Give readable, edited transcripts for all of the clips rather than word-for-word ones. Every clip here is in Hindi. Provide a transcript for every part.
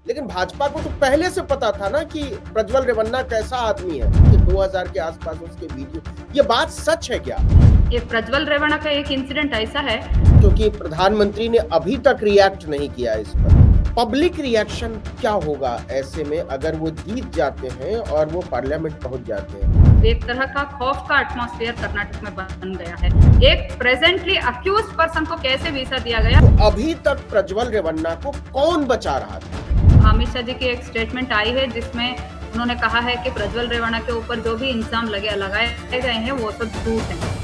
लेकिन भाजपा को तो पहले से पता था ना कि प्रज्वल रेवन्ना कैसा आदमी है, कि 2000 के आसपास उसके वीडियो, ये बात सच है क्या? ये प्रज्वल रेवन्ना का एक इंसिडेंट ऐसा है, क्योंकि प्रधानमंत्री ने अभी तक रिएक्ट नहीं किया इस पर। पब्लिक रिएक्शन क्या होगा ऐसे में अगर वो जीत जाते हैं और वो पार्लियामेंट पहुंच जाते हैं? एक तरह का खौफ का एटमॉस्फेयर कर्नाटक में बन गया है। एक प्रेजेंटली अक्यूज्ड पर्सन को कैसे वीजा दिया गया? तो अभी तक प्रज्वल रेवन्ना को कौन बचा रहा था? अमित शाह जी की एक स्टेटमेंट आई है जिसमें उन्होंने कहा है कि प्रज्वल रेवन्ना के ऊपर जो भी इल्जाम लगाए गए हैं वो सब झूठ है।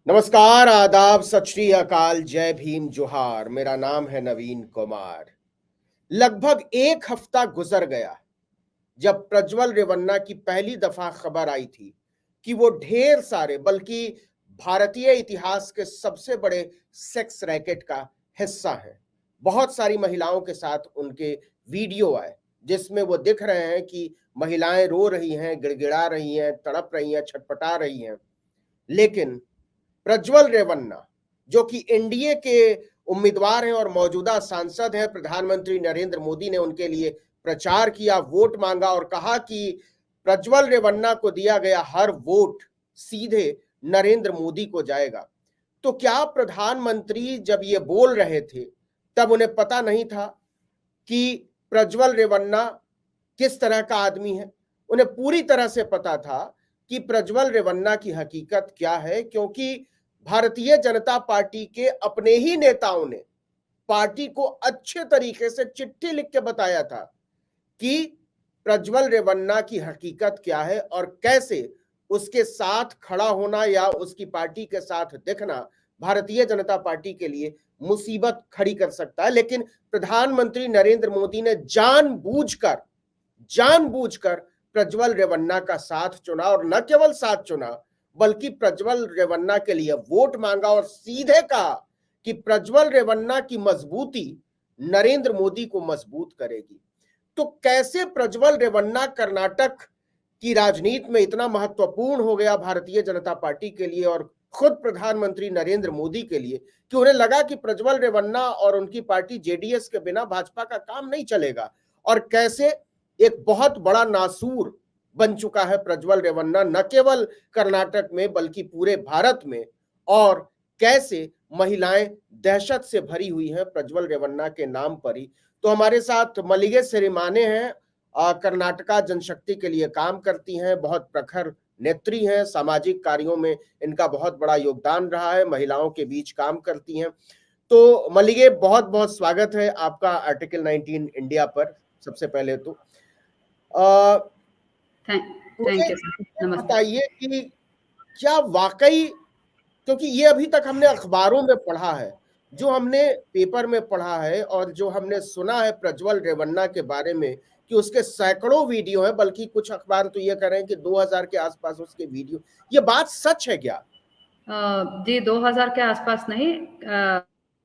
नमस्कार, आदाब, सत श्री अकाल, जय भीम, जोहार। मेरा नाम है नवीन कुमार। लगभग एक हफ्ता गुजर गया जब प्रज्वल रेवन्ना की पहली दफा खबर आई थी कि वो ढेर सारे, बल्कि भारतीय इतिहास के सबसे बड़े सेक्स रैकेट का हिस्सा है। बहुत सारी महिलाओं के साथ उनके वीडियो आए जिसमें वो दिख रहे हैं कि महिलाएं रो रही हैं, गिड़गिड़ा रही हैं, तड़प रही हैं, छटपटा रही हैं। लेकिन प्रज्वल रेवन्ना, जो कि एनडीए के उम्मीदवार हैं और मौजूदा सांसद हैं, प्रधानमंत्री नरेंद्र मोदी ने उनके लिए प्रचार किया, वोट मांगा और कहा कि प्रज्वल रेवन्ना को दिया गया हर वोट सीधे नरेंद्र मोदी को जाएगा। तो क्या प्रधानमंत्री जब ये बोल रहे थे तब उन्हें पता नहीं था कि प्रज्वल रेवन्ना किस तरह का आदमी है? उन्हें पूरी तरह से पता था कि प्रज्वल रेवन्ना की हकीकत क्या है, क्योंकि भारतीय जनता पार्टी के अपने ही नेताओं ने पार्टी को अच्छे तरीके से चिट्ठी लिख के बताया था कि प्रज्वल रेवन्ना की हकीकत क्या है और कैसे उसके साथ खड़ा होना या उसकी पार्टी के साथ दिखना भारतीय जनता पार्टी के लिए मुसीबत खड़ी कर सकता है। लेकिन प्रधानमंत्री नरेंद्र मोदी ने जानबूझकर प्रज्वल रेवन्ना का साथ चुना और न केवल साथ चुना बल्कि प्रज्वल रेवन्ना के लिए वोट मांगा और सीधे कहा कि प्रज्वल रेवन्ना की मजबूती नरेंद्र मोदी को मजबूत करेगी। तो कैसे प्रज्वल रेवन्ना कर्नाटक की राजनीति में इतना महत्वपूर्ण हो गया भारतीय जनता पार्टी के लिए और खुद प्रधानमंत्री नरेंद्र मोदी के लिए कि उन्हें लगा कि प्रज्वल रेवन्ना और उनकी पार्टी जेडीएस के बिना भाजपा का काम नहीं चलेगा, और कैसे एक बहुत बड़ा नासूर बन चुका है प्रज्वल रेवन्ना न केवल कर्नाटक में बल्कि पूरे भारत में, और कैसे महिलाएं दहशत से भरी हुई हैं प्रज्वल रेवन्ना के नाम पर ही। तो हमारे साथ मलिगे सिरिमाने हैं, कर्नाटका जनशक्ति के लिए काम करती हैं, बहुत प्रखर नेत्री हैं, सामाजिक कार्यों में इनका बहुत बड़ा योगदान रहा है, महिलाओं के बीच काम करती हैं। तो मलिगे, बहुत बहुत स्वागत है आपका आर्टिकल 19 इंडिया पर। सबसे पहले तो थैंक यू सर, नमस्ते। बताइए कि क्या वाकई, क्योंकि ये अभी तक हमने अखबारों में पढ़ा है, जो हमने पेपर में पढ़ा है और जो हमने सुना है प्रज्वल रेवन्ना के बारे में कि उसके सैकड़ों वीडियो है, बल्कि कुछ अखबार तो ये कह रहे हैं कि 2000 के आसपास उसके वीडियो, ये बात सच है क्या? जी 2000 के आसपास नहीं,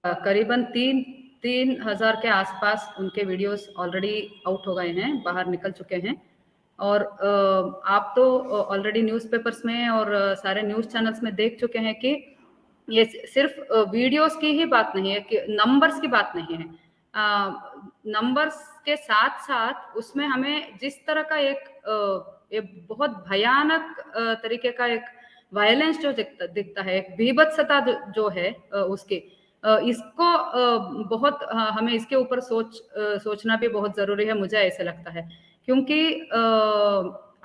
करीबन 3000 के आसपास उनके वीडियोस ऑलरेडी आउट हो गए हैं, बाहर निकल चुके हैं। और आप तो ऑलरेडी न्यूज़पेपर्स में और सारे न्यूज़ चैनल्स में देख चुके हैं कि ये सिर्फ वीडियोस की ही बात नहीं है, कि नंबर्स की बात नहीं है। नंबर्स के साथ साथ उसमें हमें जिस तरह का एक बहुत भयानक तरीके का एक वायलेंस जो दिखता है, एक भीभत्सता जो है उसकी, इसको बहुत हमें इसके ऊपर सोचना भी बहुत जरूरी है, मुझे ऐसे लगता है। क्योंकि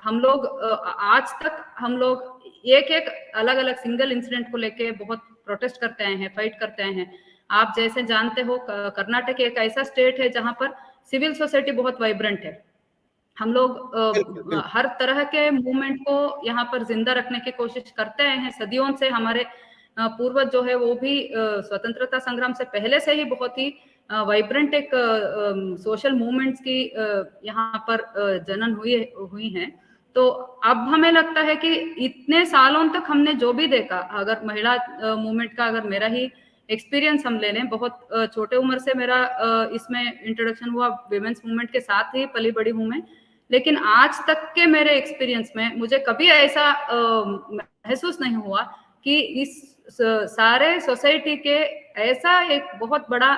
हम लोग आज तक हम लोग एक अलग अलग सिंगल इंसिडेंट को लेके बहुत प्रोटेस्ट करते आए हैं, फाइट करते आए हैं। आप जैसे जानते हो, कर्नाटक एक ऐसा स्टेट है जहां पर सिविल सोसाइटी बहुत वाइब्रेंट है। हम लोग बिल्कुल। हर तरह के मूवमेंट को यहाँ पर जिंदा रखने की कोशिश करते आए हैं सदियों से। हमारे पूर्वज जो है वो भी स्वतंत्रता संग्राम से पहले से ही बहुत ही वाइब्रेंट एक सोशल मूवमेंट्स की यहाँ पर जनन हुई हैं। तो अब हमें लगता है कि इतने सालों तक हमने जो भी देखा, अगर महिला मूवमेंट का अगर मेरा ही एक्सपीरियंस हम ले लें, बहुत छोटे उम्र से मेरा इसमें इंट्रोडक्शन हुआ, विमेंस मूवमेंट के साथ ही पली बड़ी हूँ मैं। लेकिन आज तक के मेरे एक्सपीरियंस में मुझे कभी ऐसा महसूस नहीं हुआ कि इस सारे सोसाइटी के ऐसा एक बहुत बड़ा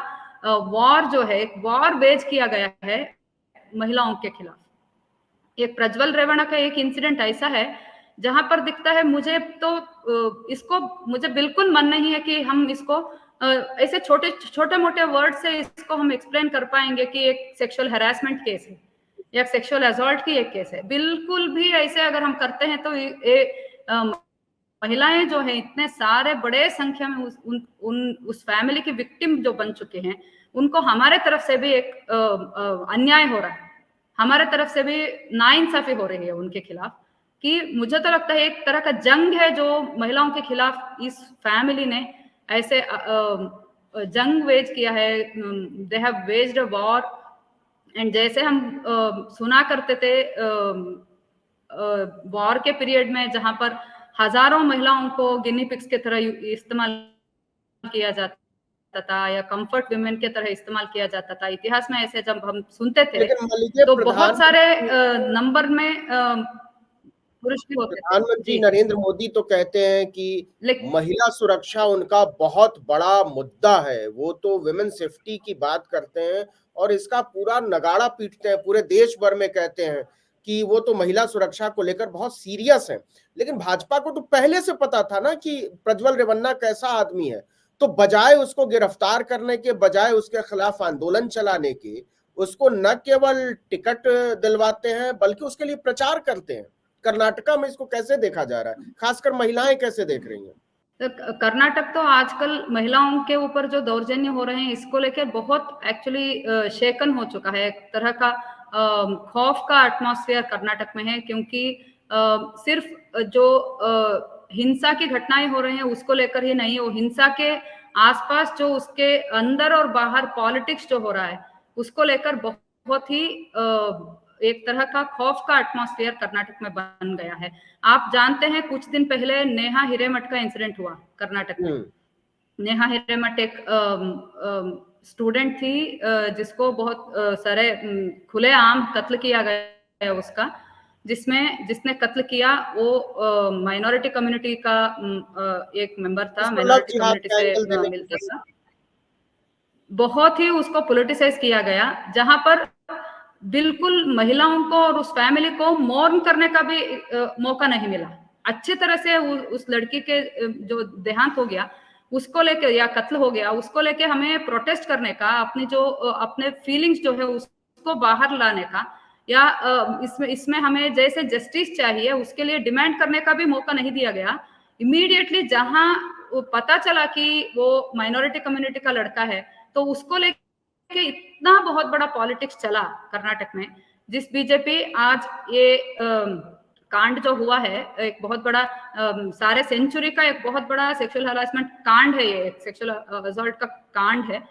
वॉर जो है, एक वॉर वेज किया गया है महिलाओं के खिलाफ। एक प्रज्वल रेवन्ना का एक इंसिडेंट ऐसा है जहां पर दिखता है, मुझे तो इसको मुझे बिल्कुल मन नहीं है कि हम इसको ऐसे छोटे मोटे वर्ड से इसको हम एक्सप्लेन कर पाएंगे कि एक सेक्सुअल हैरेसमेंट केस है या सेक्सुअल असॉल्ट की एक केस है। बिल्कुल भी ऐसे अगर हम करते हैं तो महिलाएं जो है इतने सारे बड़े संख्या में उस फैमिली की विक्टिम जो बन चुके हैं, उनको हमारे तरफ से भी एक अन्याय हो रहा है, हमारे तरफ से भी नाइंसाफी हो रही है उनके खिलाफ। कि मुझे तो लगता है एक तरह का जंग है जो महिलाओं के खिलाफ इस फैमिली ने ऐसे जंग वेज किया है। They have waged a war. And जैसे हम सुना करते थे वॉर के पीरियड में, जहां पर हजारों महिलाओं को गिनी पिग्स के तरह इस्तेमाल किया जाता था या कंफर्ट वुमेन के तरह इस्तेमाल किया जाता था, इतिहास में ऐसे जब हम सुनते थे तो बहुत सारे नंबर में पुरुष भी होते थे। प्रधानमंत्री नरेंद्र मोदी तो कहते हैं कि महिला सुरक्षा उनका बहुत बड़ा मुद्दा है, वो तो विमेन सेफ्टी की बात करते हैं और इसका पूरा नगाड़ा पीटते हैं, पूरे देश भर में कहते हैं कि वो तो महिला सुरक्षा को लेकर बहुत सीरियस है। लेकिन भाजपा को तो पहले से पता था ना कि प्रज्वल रेवन्ना कैसा आदमी है, तो बजाय उसको गिरफ्तार करने के, बजाय उसके खिलाफ आंदोलन चलाने के, उसको न केवल टिकट दिलवाते हैं बल्कि उसके लिए प्रचार करते हैं। कर्नाटका में इसको कैसे देखा जा रहा है, खासकर महिलाएं कैसे देख रही हैं? तो कर्नाटक तो आजकल महिलाओं के ऊपर जो दौर्जन्य हो रहे हैं इसको लेकर बहुत एक्चुअली शेकन हो चुका है। एक तरह का खौफ का एटमॉस्फेयर कर्नाटक में है, क्योंकि सिर्फ जो हिंसा की घटनाएं हो रही हैं उसको लेकर ही नहीं, वो हिंसा के आसपास जो उसके अंदर और बाहर पॉलिटिक्स जो हो रहा है उसको लेकर बहुत ही एक तरह का खौफ का एटमॉस्फेयर कर्नाटक में बन गया है। आप जानते हैं कुछ दिन पहले नेहा हिरेमठ का इंसिडेंट हुआ कर्नाटक में। नेहा हिरेमठ एक स्टूडेंट थी जिसको बहुत सारे खुलेआम कत्ल किया गया उसका, जिसने कत्ल किया वो माइनॉरिटी कम्युनिटी का एक मेंबर था, माइनॉरिटी कम्युनिटी से मिलता था। बहुत ही उसको पॉलिटिसाइज किया गया, जहां पर बिल्कुल महिलाओं को और उस फैमिली को मौन करने का भी मौका नहीं मिला। अच्छी तरह से उस लड़की के जो देहांत हो गया उसको लेके या कत्ल हो गया उसको लेके हमें प्रोटेस्ट करने का, अपनी जो अपने फीलिंग्स जो है उसको बाहर लाने का, या इसमें हमें जैसे जस्टिस चाहिए उसके लिए डिमांड करने का भी मौका नहीं दिया गया। इमीडिएटली जहां पता चला कि वो माइनॉरिटी कम्युनिटी का लड़का है तो उसको लेके कि इतना बहुत बड़ा पॉलिटिक्स चला कर्नाटक में। जिस बीजेपी आज ये कांड जो हुआ है, एक बहुत बड़ा सारे सेंचुरी का एक बहुत बड़ा सेक्सुअल हरासमेंट कांड है, ये सेक्सुअल असॉल्ट का कांड है,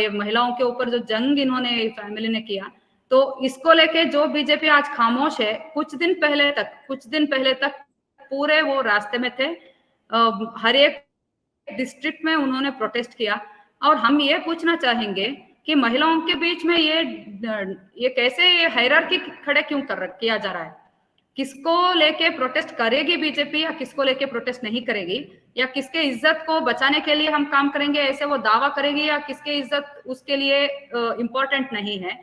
ये महिलाओं के ऊपर जो जंग इन्होंने फैमिली ने किया, तो इसको लेके जो बीजेपी आज खामोश है, कुछ दिन पहले तक पूरे वो रास्ते में थे, हर एक डिस्ट्रिक्ट में उन्होंने प्रोटेस्ट किया। और हम ये पूछना चाहेंगे कि महिलाओं के बीच में ये कैसे ये हायरार्की खड़े क्यों किया जा रहा है? किसको लेके प्रोटेस्ट करेगी बीजेपी या किसको लेके प्रोटेस्ट नहीं करेगी, या किसके इज्जत को बचाने के लिए हम काम करेंगे ऐसे वो दावा करेगी, या किसके इज्जत उसके लिए इम्पोर्टेंट नहीं है?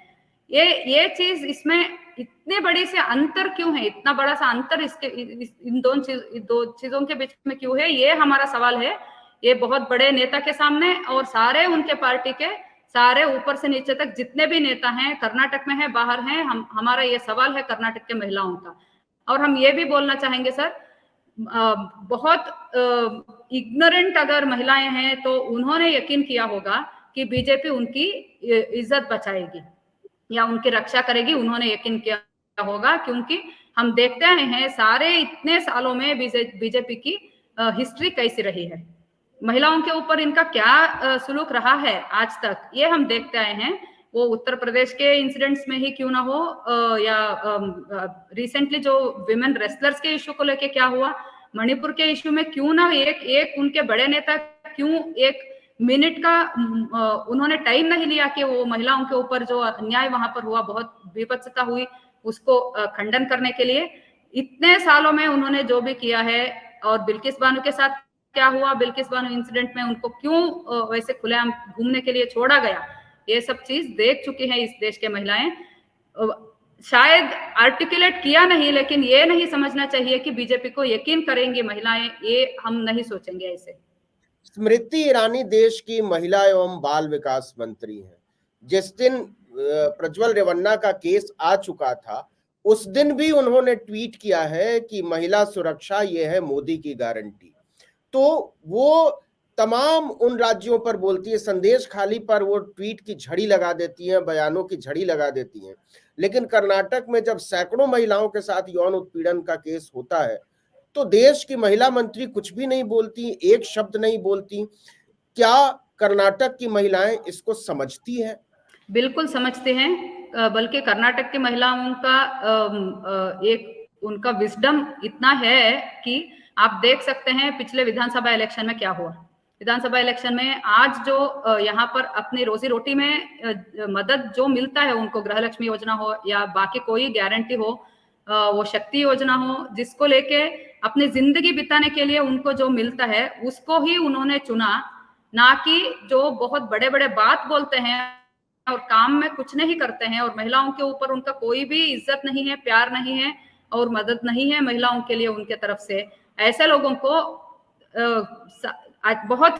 ये चीज इसमें इतने बड़ी से अंतर क्यों है, इतना बड़ा सा अंतर इन दो चीजों के बीच में क्यों है? ये हमारा सवाल है, ये बहुत बड़े नेता के सामने और सारे उनके पार्टी के सारे ऊपर से नीचे तक जितने भी नेता हैं, कर्नाटक में है, बाहर हैं, हमारा ये सवाल है कर्नाटक के महिलाओं का। और हम ये भी बोलना चाहेंगे सर, बहुत इग्नोरेंट अगर महिलाएं हैं तो उन्होंने यकीन किया होगा कि बीजेपी उनकी इज्जत बचाएगी या उनकी रक्षा करेगी, उन्होंने यकीन किया होगा, क्योंकि हम देखते हैं सारे इतने सालों में बीजेपी की हिस्ट्री कैसी रही है, महिलाओं के ऊपर इनका क्या सुलूक रहा है आज तक, ये हम देखते आए हैं। वो उत्तर प्रदेश के इंसिडेंट्स में ही क्यों ना हो, या रिसेंटली जो विमेन रेसलर्स के इश्यू को लेके क्या हुआ, मणिपुर के इश्यू में क्यों ना एक उनके बड़े नेता क्यों एक मिनट का उन्होंने टाइम नहीं लिया कि वो महिलाओं के ऊपर जो अन्याय वहां पर हुआ, बहुत विपत्सता हुई, उसको खंडन करने के लिए। इतने सालों में उन्होंने जो भी किया है, और बिल्किस बानो के साथ क्या हुआ, बिल्किस बानो इंसिडेंट में उनको क्यों वैसे खुलेआम घूमने के लिए छोड़ा गया, ये सब चीज देख चुकी हैं इस देश के महिलाएं। शायद आर्टिकुलेट किया नहीं, लेकिन ये नहीं समझना चाहिए कि बीजेपी को यकीन करेंगी महिलाएं, ये हम नहीं सोचेंगे ऐसे। स्मृति ईरानी देश की महिला एवं बाल विकास मंत्री हैं। जिस दिन प्रज्वल रेवन्ना का केस आ चुका था, उस दिन भी उन्होंने ट्वीट किया है कि महिला सुरक्षा ये है मोदी की गारंटी। तो वो तमाम उन राज्यों पर बोलती है, संदेश खाली पर वो ट्वीट की झड़ी लगा देती हैं, बयानों की झड़ी लगा देती हैं। लेकिन कर्नाटक में जब सैकड़ों महिलाओं के साथ यौन उत्पीड़न का केस होता है, तो देश की महिला मंत्री कुछ भी नहीं बोलती, एक शब्द नहीं बोलती। क्या कर्नाटक की महिलाएं इसको समझती हैं? बिल्कुल समझते हैं, बल्कि कर्नाटक की महिलाओं का एक उनका विजडम इतना है कि आप देख सकते हैं पिछले विधानसभा इलेक्शन में क्या हुआ। विधानसभा इलेक्शन में आज जो यहाँ पर अपनी रोजी रोटी में मदद जो मिलता है उनको, गृहलक्ष्मी योजना हो या बाकी कोई गारंटी हो, वो शक्ति योजना हो, जिसको लेके अपनी जिंदगी बिताने के लिए उनको जो मिलता है उसको ही उन्होंने चुना, ना कि जो बहुत बड़े बड़े बात बोलते हैं और काम में कुछ नहीं करते हैं, और महिलाओं के ऊपर उनका कोई भी इज्जत नहीं है, प्यार नहीं है और मदद नहीं है महिलाओं के लिए उनके तरफ से। ऐसे लोगों को बहुत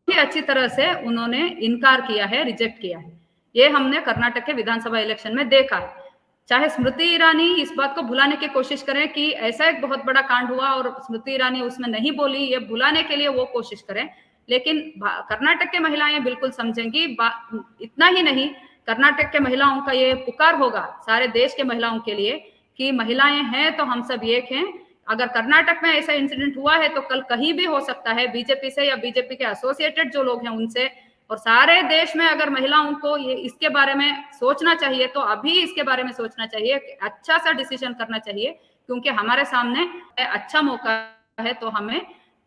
ही अच्छी तरह से उन्होंने इनकार किया है, रिजेक्ट किया है। ये हमने कर्नाटक के विधानसभा इलेक्शन में देखा है। चाहे स्मृति ईरानी इस बात को भुलाने की कोशिश करें कि ऐसा एक बहुत बड़ा कांड हुआ और स्मृति ईरानी उसमें नहीं बोली, ये भुलाने के लिए वो कोशिश करें, लेकिन कर्नाटक के महिलाएं बिल्कुल समझेंगी। इतना ही नहीं, कर्नाटक के महिलाओं का ये पुकार होगा सारे देश के महिलाओं के लिए कि महिलाएं हैं तो हम सब एक हैं। अगर कर्नाटक में ऐसा इंसिडेंट हुआ है तो कल कहीं भी हो सकता है, बीजेपी से या बीजेपी के एसोसिएटेड जो लोग हैं उनसे। और सारे देश में अगर महिलाओं को ये इसके बारे में सोचना चाहिए तो अभी इसके बारे में सोचना चाहिए, अच्छा सा डिसीजन करना चाहिए, क्योंकि हमारे सामने अच्छा मौका है, तो हमें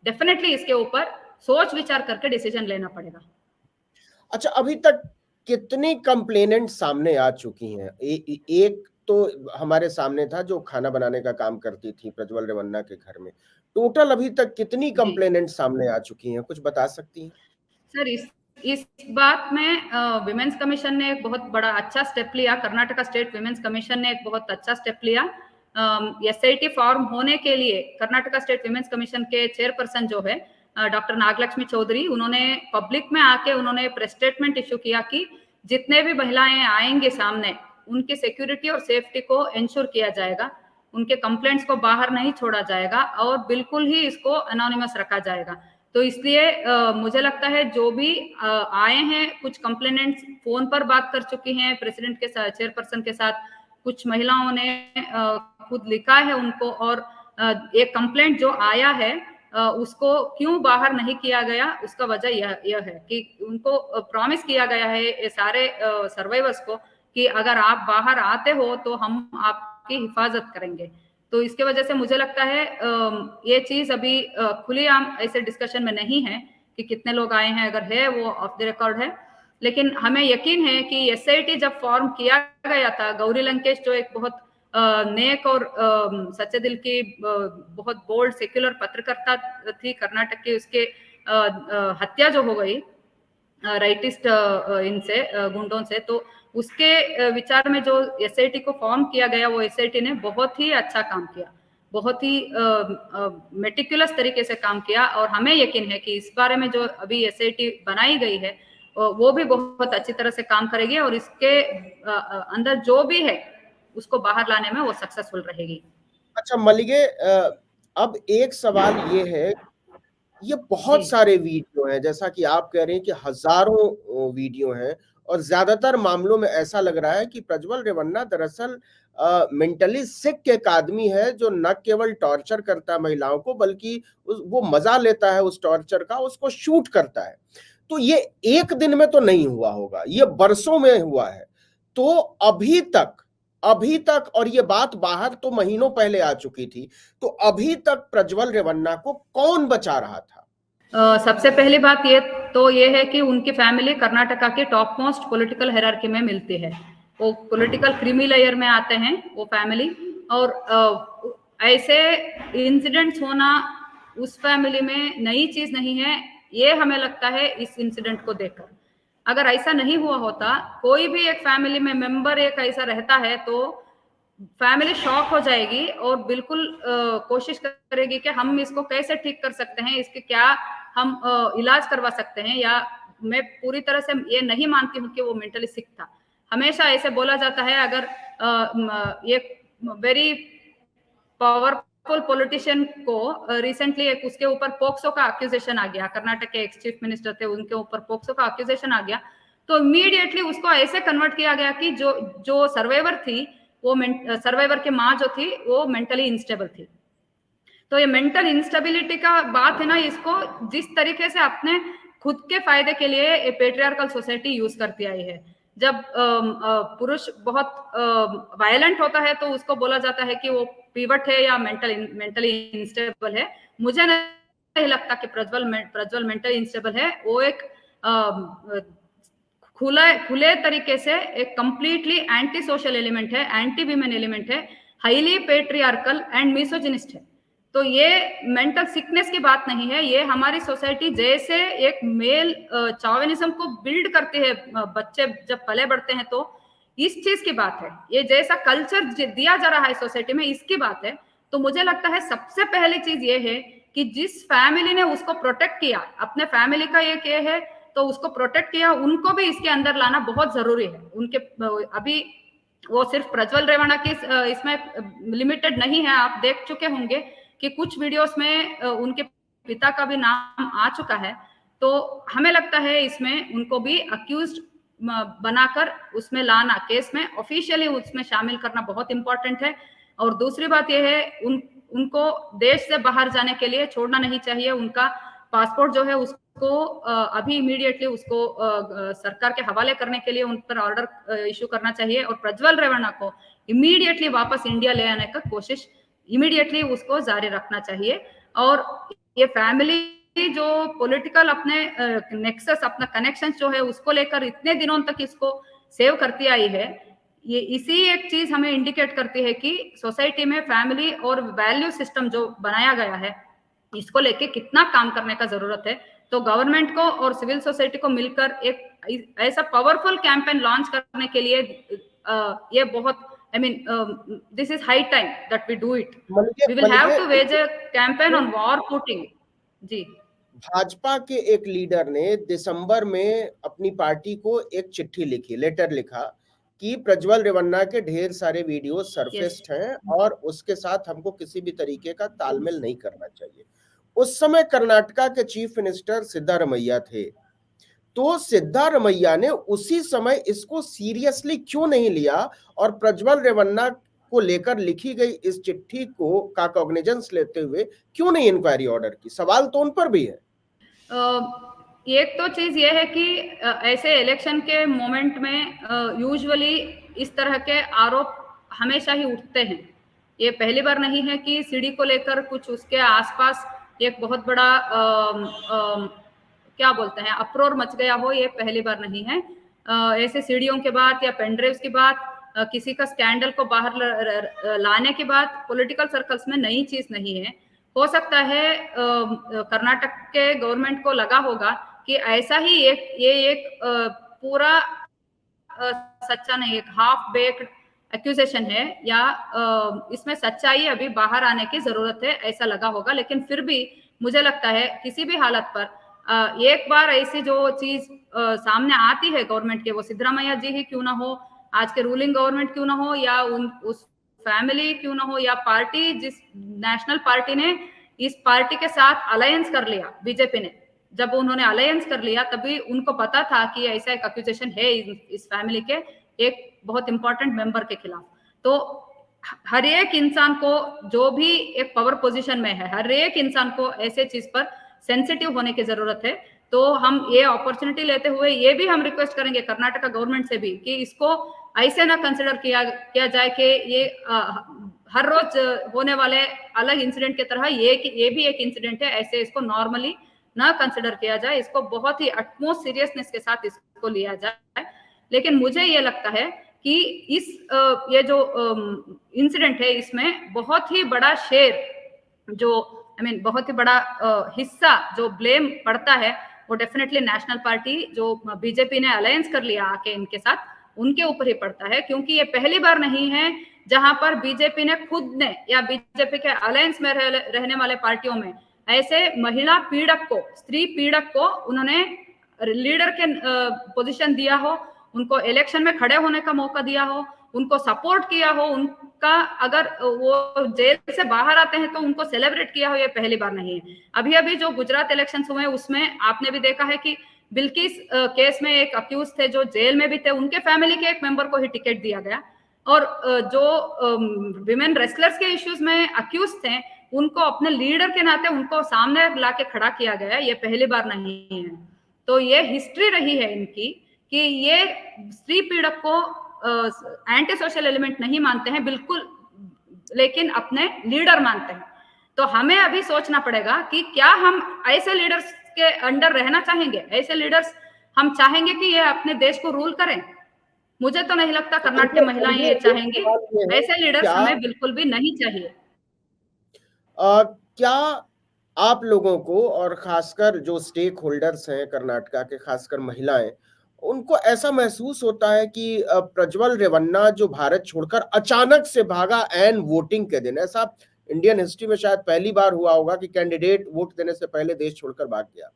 डेफिनेटली इसके ऊपर सोच विचार करके डिसीजन लेना पड़ेगा। अच्छा, अभी तक कितनी कंप्लेनेंट सामने आ चुकी हैं? एक तो हमारे सामने था जो खाना बनाने का काम करती थी प्रज्वल रेवन्ना के घर में। टोटल अभी तक कितनी कंप्लेनेंट सामने आ चुकी हैं, कुछ बता सकती हैं? सर, इस बात में विमेंस कमीशन ने एक बहुत बड़ा अच्छा स्टेप लिया। कर्नाटका स्टेट विमेंस कमीशन ने एक बहुत अच्छा स्टेप लिया। एसआईटी फॉर्म होने के लिए कर्नाटका स्टेट विमेंस कमीशन के चेयरपर्सन जो है डॉक्टर नागलक्ष्मी चौधरी, उन्होंने पब्लिक में आके उन्होंने प्रेस स्टेटमेंट इश्यू किया कि जितने भी महिलाएं आएंगे सामने, उनकी सिक्योरिटी और सेफ्टी को इंश्योर किया जाएगा, उनके कंप्लेंट्स को बाहर नहीं छोड़ा जाएगा और बिल्कुल ही इसको अनोनिमस रखा जाएगा। तो इसलिए मुझे लगता है जो भी आए हैं, कुछ कंप्लेनेंट्स फोन पर बात कर चुकी हैं प्रेसिडेंट के साथ, चेयरपर्सन के साथ, कुछ महिलाओं ने खुद लिखा है उनको, और एक कंप्लेंट जो आया है उसको क्यों बाहर नहीं किया गया, उसका वजह यह है कि उनको प्रॉमिस किया गया है ये सारे सर्वाइवर्स को कि अगर आप बाहर आते हो तो हम आपकी हिफाजत करेंगे। तो इसके वजह से मुझे लगता है ये चीज अभी खुलेआम ऐसे डिस्कशन में नहीं है कि कितने लोग आए हैं, अगर है वो ऑफ द रिकॉर्ड है। लेकिन हमें यकीन है कि एसआईटी जब फॉर्म किया गया था, गौरी लंकेश जो एक बहुत नेक और सच्चे दिल की बहुत बोल्ड सेक्युलर पत्रकर्ता थी कर्नाटक की, उसके हत्या जो हो गई राइटिस्ट इनसे गुंडों से, तो उसके विचार में जो एसआईटी को फॉर्म किया गया, वो एसआईटी ने बहुत ही अच्छा काम किया, बहुत ही मेटिकुलस तरीके से काम किया। और हमें यकीन है कि इस बारे में जो अभी एसआईटी बनाई गई है वो भी बहुत अच्छी तरह से काम करेगी और इसके अंदर जो भी है उसको बाहर लाने में वो सक्सेसफुल रहेगी। अच्छा मलिगे, अब एक सवाल ये है, ये बहुत सारे वीडियो हैं, जैसा कि आप कह रहे हैं कि हजारों वीडियो हैं, और ज्यादातर मामलों में ऐसा लग रहा है कि प्रज्वल रेवन्ना दरअसल मेंटली सिक एक आदमी है जो न केवल टॉर्चर करता है महिलाओं को, बल्कि वो मजा लेता है उस टॉर्चर का, उसको शूट करता है। तो ये एक दिन में तो नहीं हुआ होगा, ये बरसों में हुआ है। तो अभी तक और ये बात बाहर तो महीनों पहले आ चुकी थी, तो अभी तक प्रज्वल रेवन्ना को कौन बचा रहा था? सबसे पहली बात ये है कि उनकी फैमिली कर्नाटका के टॉप मोस्ट पॉलिटिकल हायरार्की में मिलती है, वो पॉलिटिकल क्रीमी लेयर में आते हैं वो फैमिली। और ऐसे इंसिडेंट्स होना उस फैमिली में नई चीज नहीं है, ये हमें लगता है इस इंसिडेंट को देखकर। अगर ऐसा नहीं हुआ होता, कोई भी एक फैमिली में मेंबर एक ऐसा रहता है तो फैमिली शॉक हो जाएगी और बिल्कुल कोशिश करेगी कि हम इसको कैसे ठीक कर सकते हैं, इसके क्या हम इलाज करवा सकते हैं। या मैं पूरी तरह से ये नहीं मानती हूँ कि वो मेंटली सिक था। हमेशा ऐसे बोला जाता है, अगर ये वेरी पावरफुल पॉलिटिशियन को रिसेंटली एक उसके ऊपर पोक्सो का अक्यूजेशन आ गया, कर्नाटक के एक्स चीफ मिनिस्टर थे, उनके ऊपर पोक्सो का अक्यूजेशन आ गया, तो इमीडिएटली उसको ऐसे कन्वर्ट किया गया कि जो सर्वाइवर थी, वो सर्वाइवर की माँ जो थी वो मेंटली इंस्टेबल थी। तो ये मेंटल इंस्टेबिलिटी का बात है ना, इसको जिस तरीके से अपने खुद के फायदे के लिए ये पेट्रियार्कल सोसाइटी यूज करती आई है। जब पुरुष बहुत वायलेंट होता है तो उसको बोला जाता है कि वो पीवट है या मेंटली इंस्टेबल है। मुझे नहीं लगता कि प्रज्वल मेंटली इंस्टेबल है। वो एक खुले तरीके से एक कंप्लीटली एंटी सोशल एलिमेंट है, एंटी विमेन एलिमेंट है, हाईली पेट्रियार्कल एंड मिसोजिनिस्ट है। तो ये मेंटल सिकनेस की बात नहीं है, ये हमारी सोसाइटी जैसे एक मेल चॉविनिज्म को बिल्ड करती है, बच्चे जब पले बढ़ते हैं तो इस चीज की बात है। ये जैसा कल्चर दिया जा रहा है सोसाइटी में, इसकी बात है। तो मुझे लगता है सबसे पहली चीज ये है कि जिस फैमिली ने उसको प्रोटेक्ट किया, अपने फैमिली का एक ये है तो उसको प्रोटेक्ट किया, उनको भी इसके अंदर लाना बहुत जरूरी है। उनके अभी वो सिर्फ प्रज्वल रेवन्ना की इसमें लिमिटेड नहीं है, आप देख चुके होंगे कि कुछ वीडियोस में उनके पिता का भी नाम आ चुका है। तो हमें लगता है इसमें उनको भी अक्यूज्ड बनाकर उसमें लाना, केस में ऑफिशियली उसमें शामिल करना बहुत इंपॉर्टेंट है। और दूसरी बात यह है, उनको देश से बाहर जाने के लिए छोड़ना नहीं चाहिए। उनका पासपोर्ट जो है उसको अभी इमीडिएटली उसको सरकार के हवाले करने के लिए उन पर ऑर्डर इशू करना चाहिए और प्रज्वल रेवन्ना को इमीडिएटली वापस इंडिया ले आने का कोशिश इमीडिएटली उसको जारी रखना चाहिए। और ये फैमिली जो पॉलिटिकल अपने नेक्सस, अपना कनेक्शन जो है उसको लेकर इतने दिनों तक इसको सेव करती आई है, ये इसी एक चीज हमें इंडिकेट करती है कि सोसाइटी में फैमिली और वैल्यू सिस्टम जो बनाया गया है इसको लेके कितना काम करने का जरूरत है। तो गवर्नमेंट को और सिविल सोसाइटी को मिलकर एक ऐसा पावरफुल कैंपेन लॉन्च करने के लिए ये बहुत I mean, this is high time that we do it. We will have to wage a campaign on war footing. जी। भाजपा के एक लीडर ने दिसंबर में अपनी पार्टी को एक चिट्ठी लिखी, लेटर लिखा कि प्रज्वल रेवन्ना के ढेर सारे वीडियो सरफेस्ड हैं और उसके साथ हमको किसी भी तरीके का तालमेल नहीं करना चाहिए। उस समय कर्नाटका के चीफ मिनिस्टर सिद्धारमैया थे। तो सिद्धारमैया ने उसी समय इसको सीरियसली क्यों नहीं लिया और प्रज्वल रेवन्ना को लेकर लिखी गई इस चिट्ठी को का कॉग्निजेंस लेते हुए क्यों नहीं इंक्वायरी ऑर्डर की? सवाल तो उन पर भी है। एक तो चीज ये है कि ऐसे इलेक्शन के मोमेंट में यूजुअली इस तरह के आरोप हमेशा ही उठते हैं। ये पहली बार नहीं है कि सीडी को लेकर कुछ उसके आसपास एक बहुत बड़ा क्या बोलते हैं अप्रोर मच गया हो, ये पहली बार नहीं है। ऐसे सीडीओं के बाद या पेनड्राइव्स की बात, किसी का स्कैंडल को बाहर लाने की बात पॉलिटिकल सर्कल्स में नई चीज नहीं है। हो सकता है कर्नाटक के गवर्नमेंट को लगा होगा कि ऐसा ही एक पूरा सच्चा नहीं, एक हाफ बेक्ड एक्यूजेशन है या इसमें सच्चाई अभी बाहर आने की जरूरत है, ऐसा लगा होगा। लेकिन फिर भी मुझे लगता है किसी भी हालत पर एक बार ऐसी जो चीज सामने आती है गवर्नमेंट के, वो सिद्धरामैया जी ही क्यों ना हो, आज के रूलिंग गवर्नमेंट क्यों ना हो, या उस फैमिली क्यों ना हो, या पार्टी जिस नेशनल पार्टी ने इस पार्टी के साथ अलायंस कर लिया, बीजेपी ने जब उन्होंने अलायंस कर लिया तभी उनको पता था कि ऐसा एक एक्यूजेशन है इस फैमिली के एक बहुत इंपॉर्टेंट मेंबर के खिलाफ। तो हर एक इंसान को जो भी एक पावर पोजीशन में है, हर एक इंसान को ऐसे चीज पर सेंसिटिव होने की जरूरत है। तो हम ये अपॉर्चुनिटी लेते हुए ये भी हम रिक्वेस्ट करेंगे कर्नाटका गवर्नमेंट से भी कि इसको ऐसे ना कंसिडर किया जाए कि ये हर रोज होने वाले अलग इंसिडेंट की तरह ये भी एक इंसिडेंट है, ऐसे इसको नॉर्मली ना कंसिडर किया जाए, इसको बहुत ही अटमोस्ट सीरियसनेस के साथ इसको लिया जाए। लेकिन मुझे ये लगता है कि ये जो इंसिडेंट है इसमें बहुत ही बड़ा शेर जो बहुत ही बड़ा हिस्सा जो ब्लेम पड़ता है वो डेफिनेटली नेशनल पार्टी जो बीजेपी ने अलायंस कर लिया आके इनके साथ, उनके ऊपर ही पड़ता है, क्योंकि ये पहली बार नहीं है जहां पर बीजेपी ने खुद ने या बीजेपी के अलायंस में रहने वाले पार्टियों में ऐसे महिला पीड़क को, स्त्री पीड़क को उन्होंने लीडर के पोजीशन दिया हो, उनको इलेक्शन में खड़े होने का मौका दिया हो, उनको सपोर्ट किया हो, उनका अगर वो जेल से बाहर आते हैं तो उनको सेलिब्रेट किया हो, ये पहली बार नहीं है। अभी अभी जो गुजरात इलेक्शन हुए उसमें आपने भी देखा है कि बिल्किस केस में एक अक्यूज थे जो जेल में भी थे, उनके फैमिली के एक मेंबर को ही टिकट दिया गया, और जो विमेन रेसलर्स के इश्यूज में अक्यूज थे उनको अपने लीडर के नाते उनको सामने लाके खड़ा किया गया, ये पहली बार नहीं है। तो ये हिस्ट्री रही है इनकी कि ये स्त्री पीड़क को एंटी सोशल एलिमेंट नहीं मानते हैं बिल्कुल, लेकिन अपने लीडर मानते हैं। तो हमें अभी सोचना पड़ेगा कि क्या हम ऐसे लीडर्स के अंडर रहना चाहेंगे, ऐसे लीडर्स हम चाहेंगे कि ये अपने देश को रूल करें? मुझे तो नहीं लगता कर्नाटक की महिलाएं ये चाहेंगी, ऐसे लीडर्स हमें बिल्कुल भी नहीं चाहिए। क्या आप लोगों को और खासकर जो स्टेक होल्डर्स हैं कर्नाटका के, खासकर महिलाएं, उनको ऐसा महसूस होता है कि प्रज्वल रेवन्ना जो भारत छोड़कर अचानक से भागा एन वोटिंग के दिन, ऐसा इंडियन हिस्ट्री में शायद पहली बार हुआ होगा कि कैंडिडेट वोट देने से पहले देश छोड़कर भाग गया,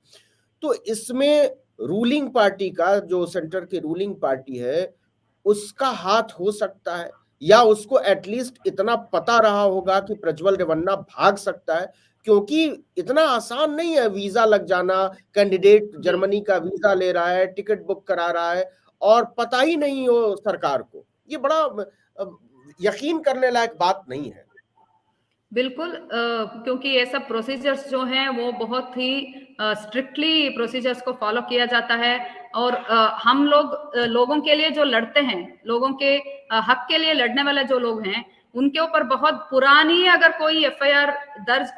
तो इसमें रूलिंग पार्टी का, जो सेंटर की रूलिंग पार्टी है, उसका हाथ हो सकता है, या उसको एटलीस्ट इतना पता रहा होगा कि प्रज्वल रेवन्ना भाग सकता है, क्योंकि इतना आसान नहीं है वीजा लग जाना, कैंडिडेट जर्मनी का वीजा ले रहा है, टिकट बुक करा रहा है और पता ही नहीं हो सरकार को, ये बड़ा यकीन करने लायक बात नहीं है। बिल्कुल, क्योंकि ये सब प्रोसीजर्स जो हैं वो बहुत ही स्ट्रिक्टली प्रोसीजर्स को फॉलो किया जाता है, और हम लोगों के लिए जो लड़ते हैं, लोगों के हक के लिए लड़ने वाले जो लोग हैं, उनके ऊपर बहुत पुरानी अगर कोई एफआईआर दर्ज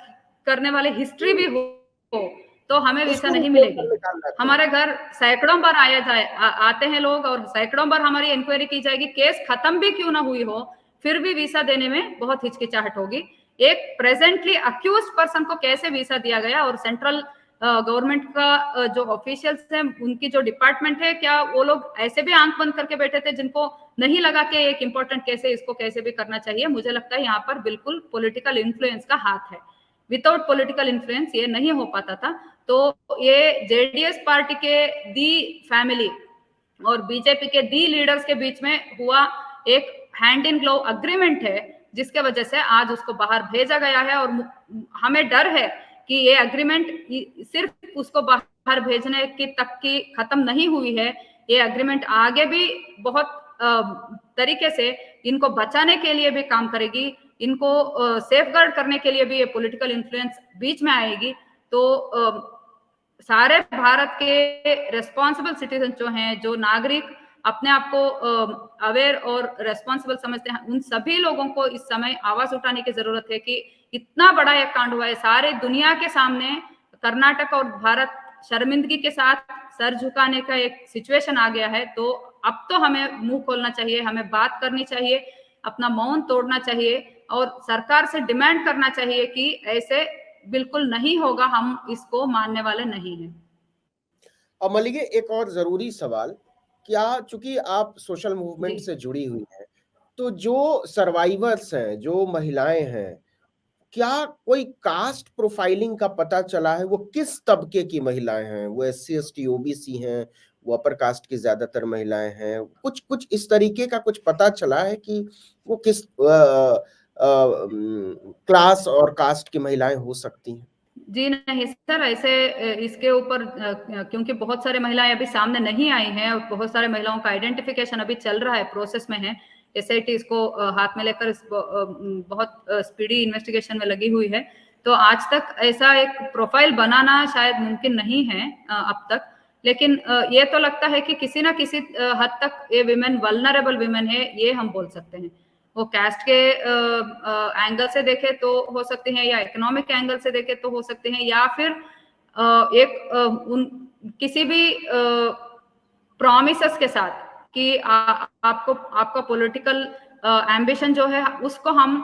करने वाली हिस्ट्री भी हो तो हमें वीसा नहीं मिलेगी। हमारे घर सैकड़ों बार आते हैं लोग, और सैकड़ों बार हमारी इंक्वायरी की जाएगी, केस खत्म भी क्यों ना हुई हो फिर भी वीसा देने में बहुत हिचकिचाहट होगी। एक प्रेजेंटली अक्यूज पर्सन को कैसे वीसा दिया गया, और सेंट्रल गवर्नमेंट का जो ऑफिशियल्स हैं, उनकी जो डिपार्टमेंट है, क्या वो लोग ऐसे भी आंख बंद करके बैठे थे जिनको नहीं लगा कि एक इंपॉर्टेंट केस है, इसको कैसे भी करना चाहिए? मुझे लगता है यहाँ पर बिल्कुल पॉलिटिकल इन्फ्लुएंस का हाथ है। विदाउट पॉलिटिकल इन्फ्लुएंस ये नहीं हो पाता था। तो ये जेडीएस पार्टी के दी फैमिली और बीजेपी के दी लीडर्स के बीच में हुआ एक हैंड इन ग्लोव अग्रीमेंट है, जिसके वजह से आज उसको बाहर भेजा गया है, और हमें डर है कि ये अग्रीमेंट सिर्फ उसको बाहर भेजने की तक की खत्म नहीं हुई है, ये अग्रीमेंट आगे भी बहुत तरीके से इनको बचाने के लिए भी काम करेगी, इनको सेफगार्ड करने के लिए भी ये पॉलिटिकल इन्फ्लुएंस बीच में आएगी। तो सारे भारत के रेस्पॉन्सिबल सिटीजन जो हैं, जो नागरिक अपने आप को अवेयर और रेस्पॉन्सिबल समझते हैं, उन सभी लोगों को इस समय आवाज उठाने की जरूरत है कि इतना बड़ा एक कांड हुआ है, सारे दुनिया के सामने कर्नाटक और भारत शर्मिंदगी के साथ सर झुकाने का एक सिचुएशन आ गया है। तो अब तो हमें मुंह खोलना चाहिए, हमें बात करनी चाहिए, अपना मौन तोड़ना चाहिए और सरकार से डिमांड करना चाहिए कि ऐसे बिल्कुल नहीं होगा, हम इसको मानने वाले नहीं हैं। और मलिके, एक और जरूरी सवाल, क्या चूंकि आप सोशल मूवमेंट से जुड़ी हुई हैं, तो जो सर्वाइवर्स हैं, जो महिलाएं हैं, क्या कोई कास्ट प्रोफाइलिंग का पता चला है? वो किस तबके की महिलाएं हैं? वो SC ST OBC हैं, वो अपर कास्ट की ज्यादातर महिलाएं हैं? कुछ इस तरीके का कुछ पता चला है कि वो किस क्लास और कास्ट की महिलाएं हो सकती हैं? जी नहीं सर, ऐसे इसके ऊपर क्योंकि बहुत सारे महिलाएं अभी सामने नहीं आई हैं और बहुत सारे महिलाओं का आइडेंटिफिकेशन अभी चल रहा है, प्रोसेस में है। SIT इसको हाथ में लेकर बहुत स्पीडी इन्वेस्टिगेशन में लगी हुई है। तो आज तक ऐसा एक प्रोफाइल बनाना शायद मुमकिन नहीं है अब तक, लेकिन ये तो लगता है कि किसी ना किसी हद तक ये विमेन वल्नरेबल विमेन है, ये हम बोल सकते हैं। वो कास्ट के एंगल से देखे तो हो सकते हैं, या इकोनॉमिक एंगल से देखे तो हो सकते हैं, या फिर किसी भी प्रॉमिसेस के साथ कि आपका पॉलिटिकल एम्बिशन जो है उसको हम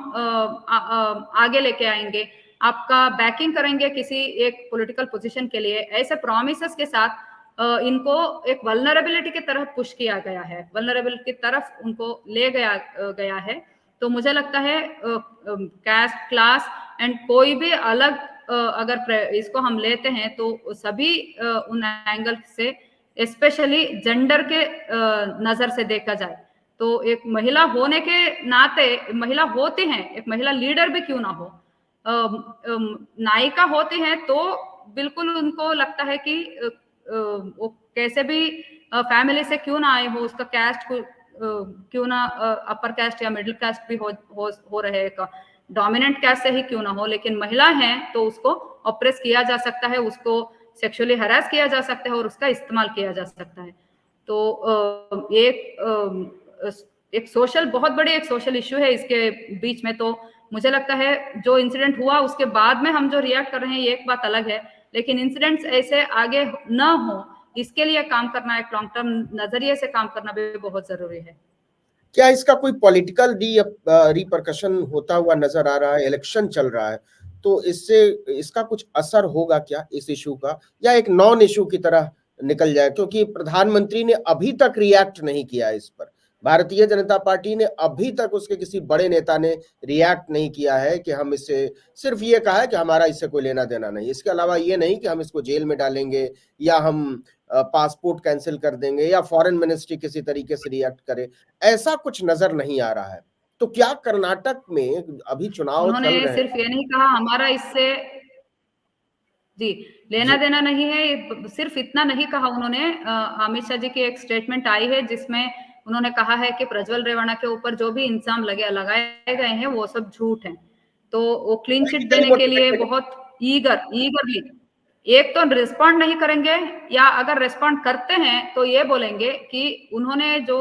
आगे लेके आएंगे, आपका बैकिंग करेंगे किसी एक पॉलिटिकल पोजीशन के लिए, ऐसे प्रॉमिसेस के साथ इनको एक वल्नरेबिलिटी की तरफ पुश किया गया है, वल्नरेबिलिटी की तरफ उनको ले गया है। तो मुझे लगता है कैस्ट, क्लास एंड कोई भी अलग अगर इसको हम लेते हैं तो सभी उन एंगल से, स्पेशली जेंडर के नजर से देखा जाए तो एक महिला होने के नाते, महिला होती हैं, एक महिला लीडर भी क्यों ना हो, नायिका होती हैं तो बिल्कुल उनको लगता है कि वो कैसे भी फैमिली से क्यों ना आए हो, उसका कैस्ट क्यों ना अपर कैस्ट या मिडिल कैस्ट भी हो रहे, डोमिनेंट कैस्ट से ही क्यों ना हो, लेकिन महिला है तो उसको ऑप्रेस किया जा सकता है, उसको सेक्सुअली हरास किया जा सकता है और उसका इस्तेमाल किया जा सकता है। तो एक सोशल, बहुत बड़ी एक सोशल इश्यू है इसके बीच में। तो मुझे लगता है जो इंसिडेंट हुआ उसके बाद में हम जो रिएक्ट कर रहे हैं ये एक बात अलग है, लेकिन इंसिडेंट्स ऐसे आगे न हो इसके लिए काम करना, एक लॉन्ग टर्म नजरिए से काम करना भी बहुत जरूरी है। क्या इसका कोई पॉलिटिकल रिपरकशन होता हुआ नजर आ रहा है? इलेक्शन चल रहा है तो इससे इसका कुछ असर होगा क्या इस इशू का, या एक नॉन इशू की तरह निकल जाए? क्योंकि प्रधानमंत्री ने अभी तक रिएक्ट नहीं किया इस पर, भारतीय जनता पार्टी ने अभी तक, उसके किसी बड़े नेता ने रिएक्ट नहीं किया है कि हम इससे, सिर्फ ये कहा है कि हमारा इससे कोई लेना देना नहीं, इसके अलावा ये नहीं कि हम इसको जेल में डालेंगे या हम पासपोर्ट कैंसिल कर देंगे या फॉरेन मिनिस्ट्री किसी तरीके से रिएक्ट करे, ऐसा कुछ नजर नहीं आ रहा है। तो क्या कर्नाटक में अभी चुनाव उन्होंने चल रहे सिर्फ ये नहीं कहा हमारा इससे जी लेना जी, देना नहीं है, सिर्फ इतना नहीं कहा उन्होंने। अमित शाह जी की एक स्टेटमेंट आई है जिसमें उन्होंने कहा है कि प्रज्वल रेवण्णा के ऊपर जो भी इल्जाम लगाए गए हैं वो सब झूठ हैं। तो वो क्लीन चिट पॉलिटिकली देने के लिए मोटिवेटेड। बहुत ईगरली, एक तो रिस्पॉन्ड नहीं करेंगे, या अगर रिस्पॉन्ड करते हैं तो ये बोलेंगे कि उन्होंने जो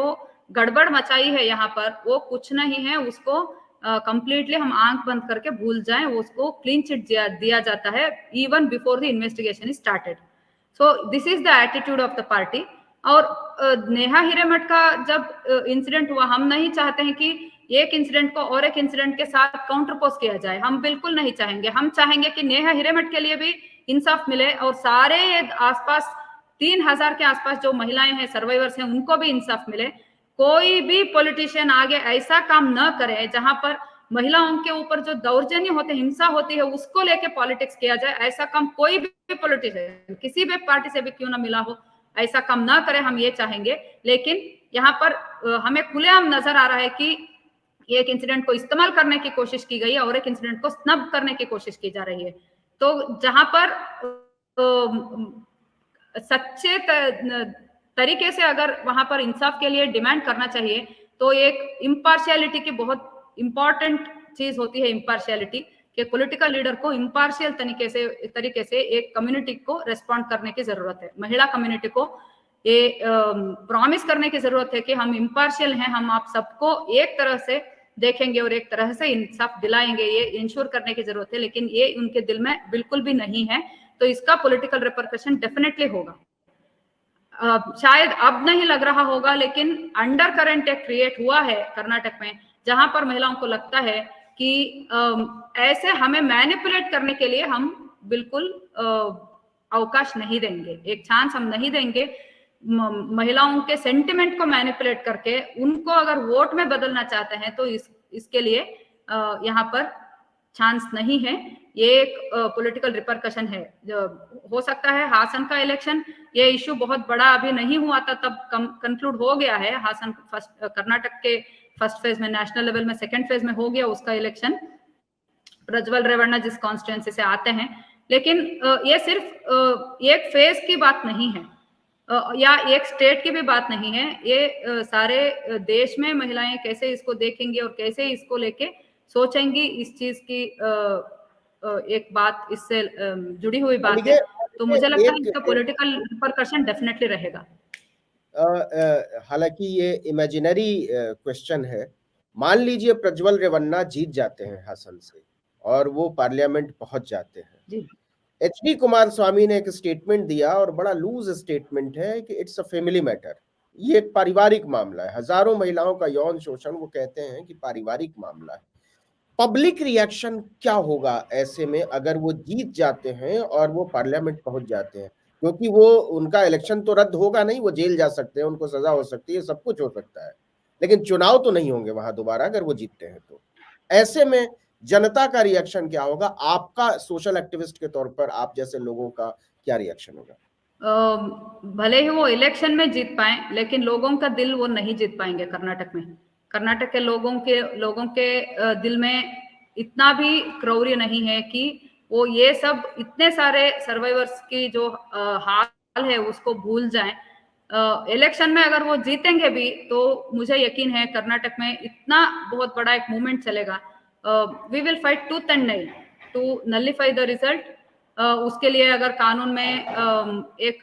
गड़बड़ मचाई है यहाँ पर वो कुछ नहीं है, उसको कंप्लीटली हम आंख बंद करके भूल जाएं, उसको क्लीन चिट दिया जाता है even before the investigation started. So this is the attitude of the party. और नेहा हिरेमठ का जब इंसिडेंट हुआ, हम नहीं चाहते हैं कि एक इंसिडेंट को और एक इंसिडेंट के साथ काउंटरपोज किया जाए, हम बिल्कुल नहीं चाहेंगे। हम चाहेंगे कि नेहा हिरेमठ के लिए भी इंसाफ मिले और सारे आसपास 3000 के आसपास जो महिलाएं हैं, सर्वाइवर्स हैं, उनको भी इंसाफ मिले। कोई भी पॉलिटिशियन आगे ऐसा काम न करे जहां पर महिलाओं के ऊपर जो दौर्जन्य होते, हिंसा होती है, उसको लेके पॉलिटिक्स किया जाए। ऐसा काम कोई भी पॉलिटिशियन किसी भी पार्टी से भी क्यों ना मिला हो, ऐसा काम ना करे, हम ये चाहेंगे। लेकिन यहाँ पर हमें खुलेआम नजर आ रहा है कि एक इंसिडेंट को इस्तेमाल करने की कोशिश की गई है और एक इंसिडेंट को स्नब करने की कोशिश की जा रही है। तो जहां पर सच्चे तरीके से अगर वहां पर इंसाफ के लिए डिमांड करना चाहिए तो एक इम्पार्शियलिटी की बहुत इंपॉर्टेंट चीज होती है, इम्पार्शियलिटी कि पॉलिटिकल लीडर को इम्पार्शियल तरीके से एक कम्युनिटी को रेस्पॉन्ड करने की जरूरत है। महिला कम्युनिटी को ये प्रॉमिस करने की जरूरत है कि हम इम्पार्शियल हैं, हम आप सबको एक तरह से देखेंगे और एक तरह से इंसाफ दिलाएंगे, ये इंश्योर करने की जरूरत है। लेकिन ये उनके दिल में बिल्कुल भी नहीं है, तो इसका पॉलिटिकल रिपरकशन डेफिनेटली होगा। शायद अब नहीं लग रहा होगा, लेकिन अंडर करंट एक क्रिएट हुआ है कर्नाटक में, जहां पर महिलाओं को लगता है कि ऐसे हमें मैनिपुलेट करने के लिए हम बिल्कुल अवकाश नहीं देंगे, एक चांस हम नहीं देंगे। महिलाओं के सेंटिमेंट को मैनिपुलेट करके उनको अगर वोट में बदलना चाहते हैं तो इसके लिए यहाँ पर चांस नहीं है। ये एक पॉलिटिकल रिपरकशन है। हो सकता है हासन का इलेक्शन, ये इश्यू बहुत बड़ा अभी नहीं हुआ था तब कंक्लूड हो गया है। हासन कर्नाटक के फर्स्ट फेज में, नेशनल लेवल में सेकंड फेज में हो गया उसका इलेक्शन, प्रज्वल रेवण्णा जिस कॉन्स्टिट्यूंसी से आते हैं। लेकिन ये सिर्फ एक फेज की बात नहीं है या एक स्टेट की भी बात नहीं है, ये सारे देश में महिलाएं कैसे इसको देखेंगी और कैसे इसको लेके सोचेंगी, इस चीज की एक बात इससे जुड़ी हुई बात है। तो मुझे लगता है इसका पॉलिटिकल रिपरकशन डेफिनेटली रहेगा। हालांकि ये इमेजिनरी क्वेश्चन है। मान लीजिए प्रज्वल रेवन्ना जीत जाते हैं हासन से और वो पार्लियामेंट पहुंच जाते हैं। जी, एचडी कुमार स्वामी ने एक स्टेटमेंट दिया और बड़ा लूज स्टेटमेंट है कि इट्स अ फैमिली मैटर, ये एक पारिवारिक मामला है। हजारों महिलाओं का यौन शोषण, वो कहते हैं कि पारिवारिक मामला है। पब्लिक रिएक्शन क्या होगा ऐसे में अगर वो जीत जाते हैं और वो पार्लियामेंट पहुंच जाते हैं? क्योंकि वो उनका इलेक्शन तो रद्द होगा नहीं, वो जेल जा सकते हैं, उनको सजा हो सकती है, सब कुछ हो सकता है, लेकिन चुनाव तो नहीं होंगे वहां दोबारा अगर वो जीतते हैं तो। ऐसे में जनता का रिएक्शन क्या होगा? आपका सोशल एक्टिविस्ट के तौर पर आप जैसे लोगों का क्या रिएक्शन होगा? भले ही वो इलेक्शन में जीत पाए, लेकिन लोगों का दिल वो नहीं जीत पाएंगे कर्नाटक में। कर्नाटक के लोगों के दिल में इतना भी क्रौर्य नहीं है कि वो ये सब इतने सारे सर्वाइवर्स की जो हाल है उसको भूल जाएं। इलेक्शन में अगर वो जीतेंगे भी तो मुझे यकीन है कर्नाटक में इतना बहुत बड़ा एक मूवमेंट चलेगा। We will fight tooth and nail to nullify the result. उसके लिए अगर कानून में एक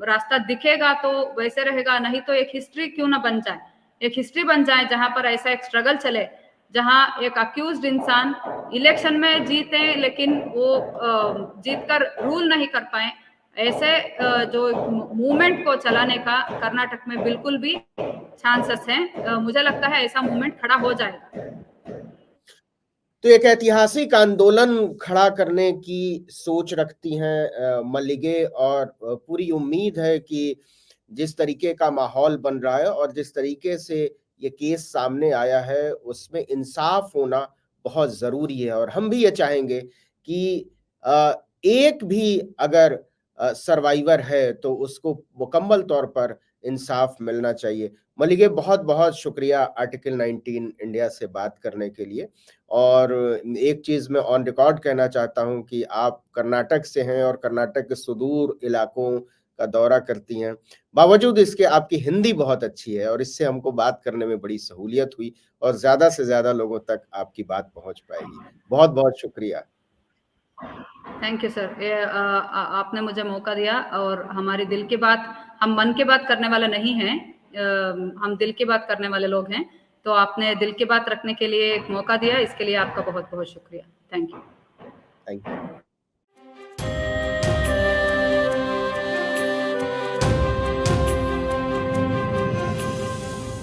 रास्ता दिखेगा तो वैसे रहेगा, नहीं तो एक हिस्ट्री क्यों ना बन जाए, एक हिस्ट्री बन जाए जहां पर ऐसा एक स्ट्रगल चले, जहां एक अक्यूज्ड इंसान इलेक्शन में जीते लेकिन वो जीत कर रूल नहीं कर पाए। ऐसे जो मूवमेंट को चलाने का कर्नाटक में बिल्कुल भी चांसेस हैं। मुझे लगता है ऐसा मूवमेंट खड़ा हो जाएगा। तो एक ऐतिहासिक आंदोलन खड़ा करने की सोच रखती हैं मल्लिगे, और पूरी उम्मीद है कि जिस तरीके का माहौल बन रहा है और जिस तरीके से ये केस सामने आया है उसमें इंसाफ होना बहुत ज़रूरी है, और हम भी ये चाहेंगे कि एक भी अगर सर्वाइवर है तो उसको मुकम्मल तौर पर इंसाफ मिलना चाहिए। मल्लिगे, बहुत-बहुत शुक्रिया आर्टिकल 19 इंडिया से बात करने के लिए। और एक चीज़ मैं ऑन रिकॉर्ड कहना चाहता हूँ कि आप कर्नाटक से हैं और कर्नाटक के सुदूर इलाकों का दौरा करती हैं। बावजूद इसके आपकी हिंदी बहुत अच्छी है और इससे हमको बात करने में बड़ी सहूलियत हुई और ज़्यादा से ज़्यादा लोगों तक आपकी बात पहुँच पाएगी। बहुत-बहुत शुक्रिया। Thank you sir. ये आपने मुझे मौका दिया, और हमारी दिल की बात, हम मन की बात करने वाले नहीं हैं, हम दिल की बात करने वाले लोग हैं। तो आपने दिल की बात रखने के लिए एक मौका दिया, इसके लिए आपका बहुत बहुत शुक्रिया। Thank you.